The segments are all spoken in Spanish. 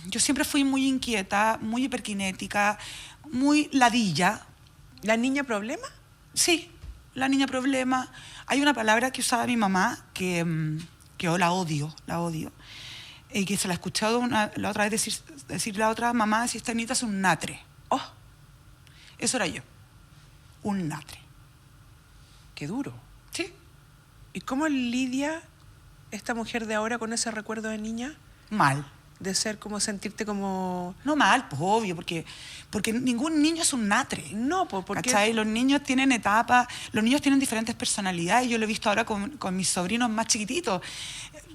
Yo siempre fui muy inquieta, muy hiperkinética, muy ladilla. ¿La niña problema? Sí, la niña problema. Hay una palabra que usaba mi mamá que yo la odio, y que se la he escuchado la otra vez decir la otra mamá, si esta niñita es un natre. Oh, Eso era yo, un natre. qué duro. Sí. ¿Y cómo lidia esta mujer de ahora con ese recuerdo de niña? Mal. De ser como, sentirte como... No mal, pues obvio, porque ningún niño es un natre. No, pues porque... ¿Cachai? Los niños tienen etapas, los niños tienen diferentes personalidades. Yo lo he visto ahora con mis sobrinos más chiquititos.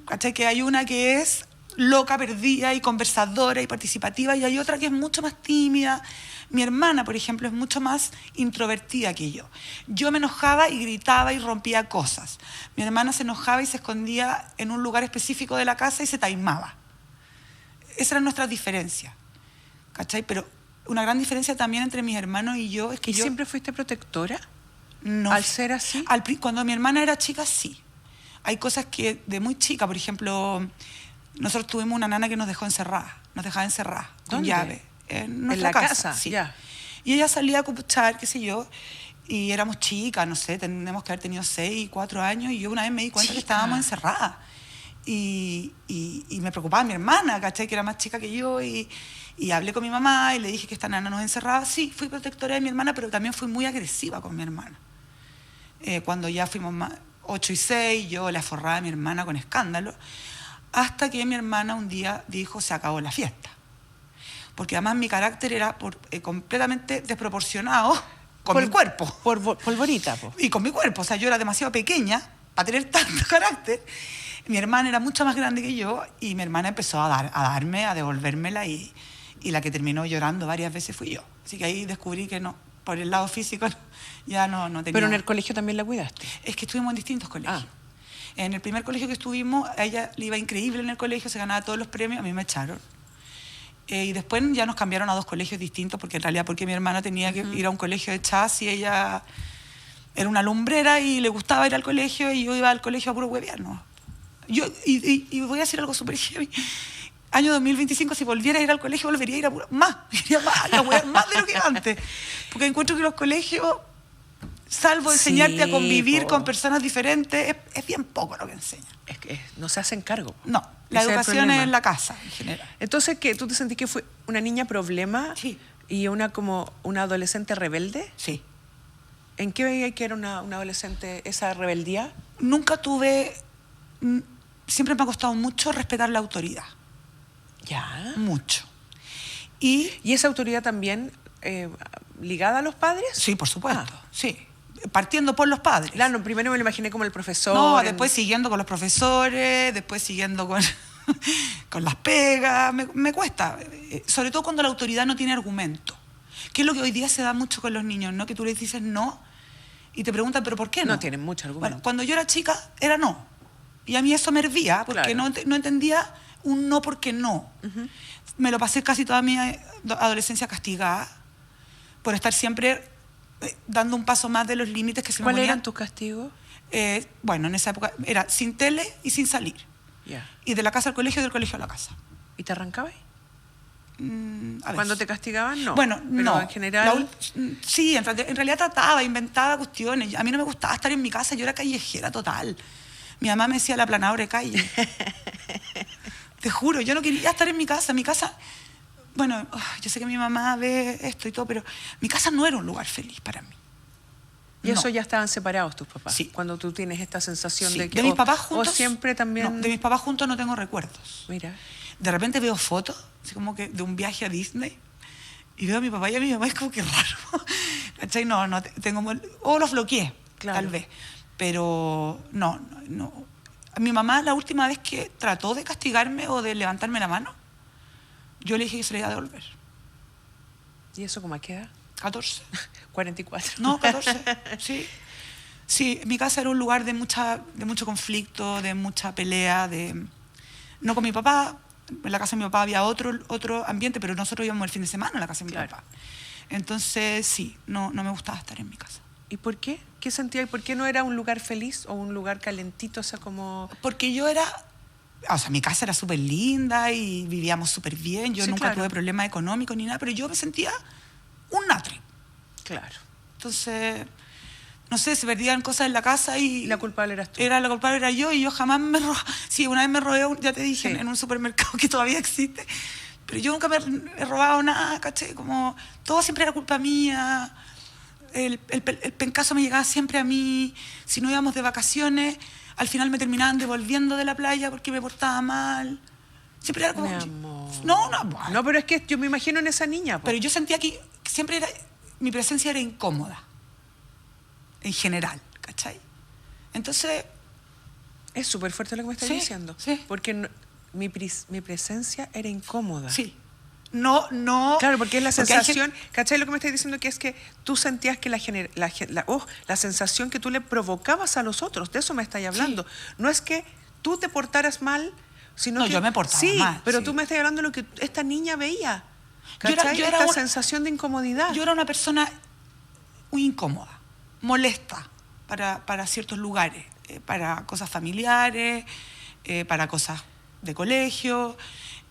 ¿Cachai? Que hay una que es loca, perdida y conversadora y participativa, y hay otra que es mucho más tímida. Mi hermana, por ejemplo, es mucho más introvertida que yo. Yo me enojaba y gritaba y rompía cosas. Mi hermana se enojaba y se escondía en un lugar específico de la casa y se taimaba. Esa era nuestra diferencia, ¿cachai? Pero una gran diferencia también entre mis hermanos y yo es que ¿Y yo... siempre fuiste protectora? No. ¿Al ser así? Cuando mi hermana era chica, sí. Hay cosas que de muy chica, por ejemplo, nosotros tuvimos una nana que nos dejó encerradas, nos dejaba encerradas con ¿Dónde? llave. En nuestra casa? Sí. Ya. Y ella salía a cupuchar, qué sé yo, y éramos chicas, no sé, tenemos que haber tenido 6, 4 años, y yo una vez me di cuenta que estábamos encerradas. Y me preocupaba mi hermana, ¿cachai? Que era más chica que yo, y hablé con mi mamá y le dije que esta nana nos encerraba. Sí, fui protectora de mi hermana, pero también fui muy agresiva con mi hermana. Cuando ya fuimos 8 y 6, yo la forraba a mi hermana con escándalo, hasta que mi hermana un día dijo, se acabó la fiesta. Porque además mi carácter era completamente desproporcionado con mi cuerpo. Polvorita, po. Y con mi cuerpo, o sea, yo era demasiado pequeña para tener tanto carácter. Mi hermana era mucho más grande que yo y mi hermana empezó a devolvérmela, y la que terminó llorando varias veces fui yo. Así que ahí descubrí que no, por el lado físico ya no tenía... Pero en el colegio también la cuidaste. Es que estuvimos en distintos colegios. En el primer colegio que estuvimos, a ella le iba increíble en el colegio, se ganaba todos los premios, a mí me echaron. Y después ya nos cambiaron a 2 colegios distintos, porque en realidad porque mi hermana tenía que ir a un colegio de chas y ella era una lumbrera y le gustaba ir al colegio, y yo iba al colegio a puro huevear, ¿no? Y voy a decir algo súper heavy. Año 2025, si volviera a ir al colegio, volvería a ir a puro más. Iría a huevear más de lo que antes. Porque encuentro que los colegios, salvo enseñarte a convivir con personas diferentes, es bien poco lo que enseñan. Es que no se hacen cargo. No, la educación es en la casa, en general. Entonces, ¿qué? ¿Tú te sentís que fue una niña problema? Sí. ¿Y como una adolescente rebelde? Sí. ¿En qué veía que era una adolescente esa rebeldía? Nunca tuve... Siempre me ha costado mucho respetar la autoridad. Ya. Mucho. ¿Y esa autoridad también ligada a los padres? Sí, por supuesto, sí. Partiendo por los padres. Claro, primero me lo imaginé como el profesor. No, después siguiendo con los profesores, después siguiendo con las pegas. Me cuesta. Sobre todo cuando la autoridad no tiene argumento. Que es lo que hoy día se da mucho con los niños, ¿no? Que tú les dices no y te preguntan, ¿pero por qué no? No tienen mucho argumento. Bueno, cuando yo era chica, era no. Y a mí eso me hervía, porque no entendía un no porque no. Me lo pasé casi toda mi adolescencia castigada por estar siempre dando un paso más de los límites que se me ponían. ¿Cuáles eran tus castigos? Bueno, en esa época era sin tele y sin salir. Yeah. Y de la casa al colegio y del colegio a la casa. ¿Y te arrancabas? A ¿Cuando te castigaban? No. Bueno, pero no. En general... Sí, en realidad trataba, inventaba cuestiones. A mí no me gustaba estar en mi casa, yo era callejera total. Mi mamá me decía la aplanadora de calle. Te juro, yo no quería estar en mi casa. Mi casa, bueno, yo sé que mi mamá ve esto y todo, pero mi casa no era un lugar feliz para mí. ¿Y eso ya estaban separados tus papás? Sí. Cuando tú tienes esta sensación de que... De mis papás juntos... ¿O siempre también...? No, de mis papás juntos no tengo recuerdos. Mira. De repente veo fotos, así como que de un viaje a Disney, y veo a mi papá y a mi mamá, es como que raro. ¿Cachai? No tengo... O los bloqueé, claro, tal vez. Pero no. Mi mamá, la última vez que trató de castigarme o de levantarme la mano, yo le dije que se le iba a devolver. ¿Y eso cómo a qué edad? 14. 44. No, 14, sí. Sí, mi casa era un lugar de mucho conflicto, de mucha pelea, no con mi papá. En la casa de mi papá había otro ambiente, pero nosotros íbamos el fin de semana a la casa de mi papá. Entonces, sí, no me gustaba estar en mi casa. ¿Y por qué? ¿Qué sentía? ¿Y por qué no era un lugar feliz o un lugar calentito? O sea, como... Porque yo era O sea, mi casa era súper linda y vivíamos súper bien. Yo Sí, nunca claro. tuve problemas económicos ni nada, pero yo me sentía un natre. Claro. Entonces, no sé, se perdían cosas en la casa y... Y la culpable eras tú. La culpable era yo y yo jamás me robé. Sí, una vez me robé, ya te dije, Sí. en un supermercado que todavía existe. Pero yo nunca me he robado nada, ¿caché? Como todo siempre era culpa mía. El pencazo me llegaba siempre a mí. Si no íbamos de vacaciones, al final me terminaban devolviendo de la playa porque me portaba mal. Siempre era como... Mi amor. No, No, pero es que yo me imagino en esa niña. Po. pero yo sentía que siempre era... Mi presencia era incómoda. En general, ¿cachai? Entonces... Es súper fuerte lo que me estás Sí, diciendo. sí. Porque mi presencia era incómoda. Sí. No. Claro, porque es la hay sensación, ¿cachai? Lo que me estás diciendo que es que tú sentías que la sensación que tú le provocabas a los otros, de eso me estás hablando. No es que tú te portaras mal, sino No, que... yo me portaba sí, mal, pero sí. tú me estás hablando de lo que esta niña veía. Yo era- ¿Cachai? yo era Esta una- sensación de incomodidad. Yo era una persona muy incómoda, molesta para ciertos lugares, para cosas familiares, para cosas de colegio.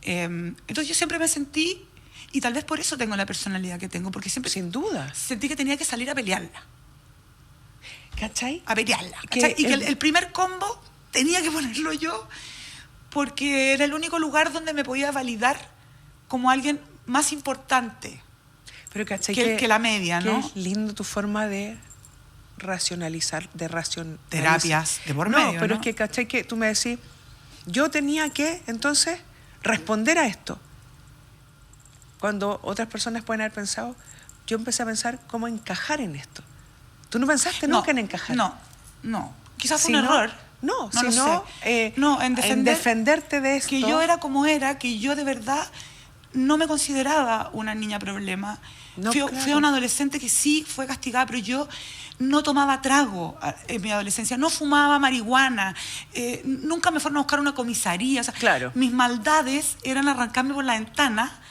Entonces yo siempre me sentí, y tal vez por eso tengo la personalidad que tengo, porque siempre Sin duda. sentí que tenía que salir a pelearla. ¿Cachai? A pelearla. Que ¿cachai? Y que el- el primer combo tenía que ponerlo yo, porque era el único lugar donde me podía validar como alguien más importante Pero ¿cachai? que la media, que ¿no? es lindo tu forma de racionalizar, Terapias de por no, medio, pero ¿no? es que, ¿cachai? Que tú me decís, yo tenía que, entonces, responder a esto. Cuando otras personas pueden haber pensado, yo empecé a pensar cómo encajar en esto. ¿Tú no pensaste nunca en encajar? No. Quizás fue un Sino- error. No, lo sino sé. No, en defenderte de esto. Que yo era como era, que yo de verdad no me consideraba una niña problema. No, Fui claro. una adolescente que sí fue castigada, pero yo no tomaba trago en mi adolescencia, no fumaba marihuana, nunca me fueron a buscar a una comisaría. O sea, Claro. mis maldades eran arrancarme por la ventana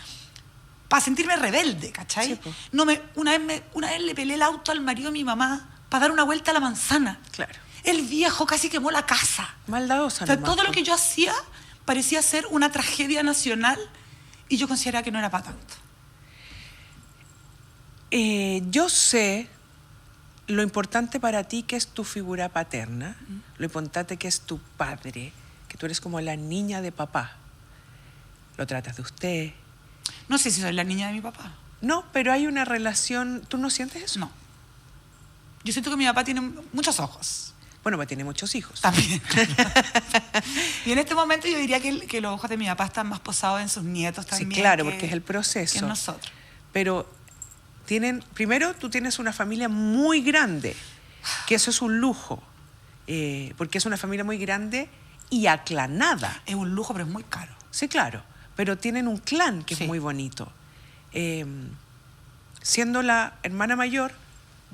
para sentirme rebelde, ¿cachai? Sí, po. Una vez le pelé el auto al marido de mi mamá para dar una vuelta a la manzana. Claro. El viejo casi quemó la casa. Maldadosa O sea, nomás, todo lo po. que yo hacía parecía ser una tragedia nacional y yo consideraba que no era para tanto. Yo sé lo importante para ti que es tu figura paterna, lo importante que es tu padre, que tú eres como la niña de papá. Lo tratas de usted. No sé si soy la niña de mi papá. No, pero hay una relación. ¿Tú no sientes eso? No. Yo siento que mi papá tiene muchos ojos. Bueno, pues tiene muchos hijos. También. Y en este momento yo diría que los ojos de mi papá están más posados en sus nietos Sí, también. claro, que- porque es el proceso. que en nosotros. Pero primero tú tienes una familia muy grande, que eso es un lujo, porque es una familia muy grande y aclanada. Es un lujo, pero es muy caro. Sí, claro, pero tienen un clan que Sí. es muy bonito. Siendo la hermana mayor,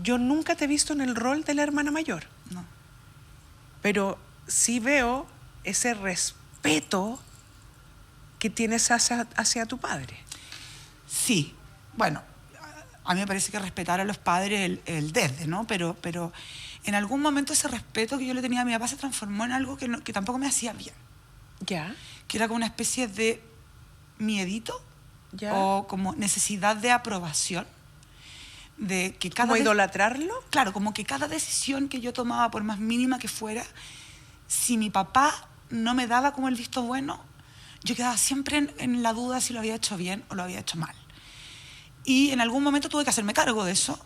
yo nunca te he visto en el rol de la hermana mayor, No. pero sí veo ese respeto que tienes hacia tu padre. Sí, bueno, a mí me parece que respetar a los padres el desde, ¿no? Pero en algún momento ese respeto que yo le tenía a mi papá se transformó en algo que tampoco me hacía bien. ¿Ya? Que era como una especie de miedito ¿Ya? o como necesidad de aprobación. De que cada ¿Cómo vez- idolatrarlo? Claro, como que cada decisión que yo tomaba, por más mínima que fuera, si mi papá no me daba como el visto bueno, yo quedaba siempre en la duda si lo había hecho bien o lo había hecho mal. Y en algún momento tuve que hacerme cargo de eso,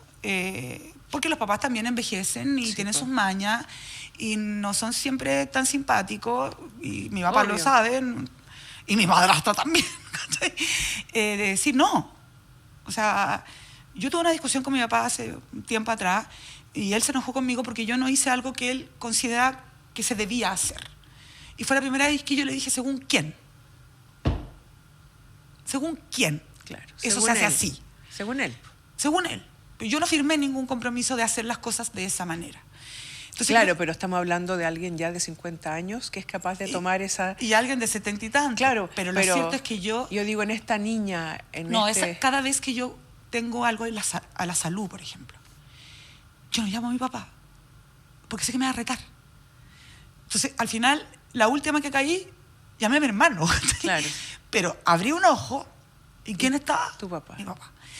porque los papás también envejecen y Sí, tienen po. sus mañas y no son siempre tan simpáticos, y mi papá lo Obvio. sabe, y mi madrastra también, ¿cachai? De decir no. O sea, yo tuve una discusión con mi papá hace un tiempo atrás y él se enojó conmigo porque yo no hice algo que él considera que se debía hacer. Y fue la primera vez que yo le dije, ¿según quién? ¿Según quién? Claro. Eso según se hace él. así. Según él. Según él. Pero yo no firmé ningún compromiso de hacer las cosas de esa manera. Entonces, Claro, pero estamos hablando de alguien ya de 50 años que es capaz de tomar esa... Y alguien de 70 y tantos. Claro, pero lo cierto es que yo digo, en esta niña, no, cada vez que yo tengo algo a la salud, por ejemplo, yo no llamo a mi papá, porque sé que me va a retar. Entonces, al final, la última que caí llamé a mi hermano. Claro. Pero abrí un ojo, ¿y quién estaba? Tu papá. Mi papá.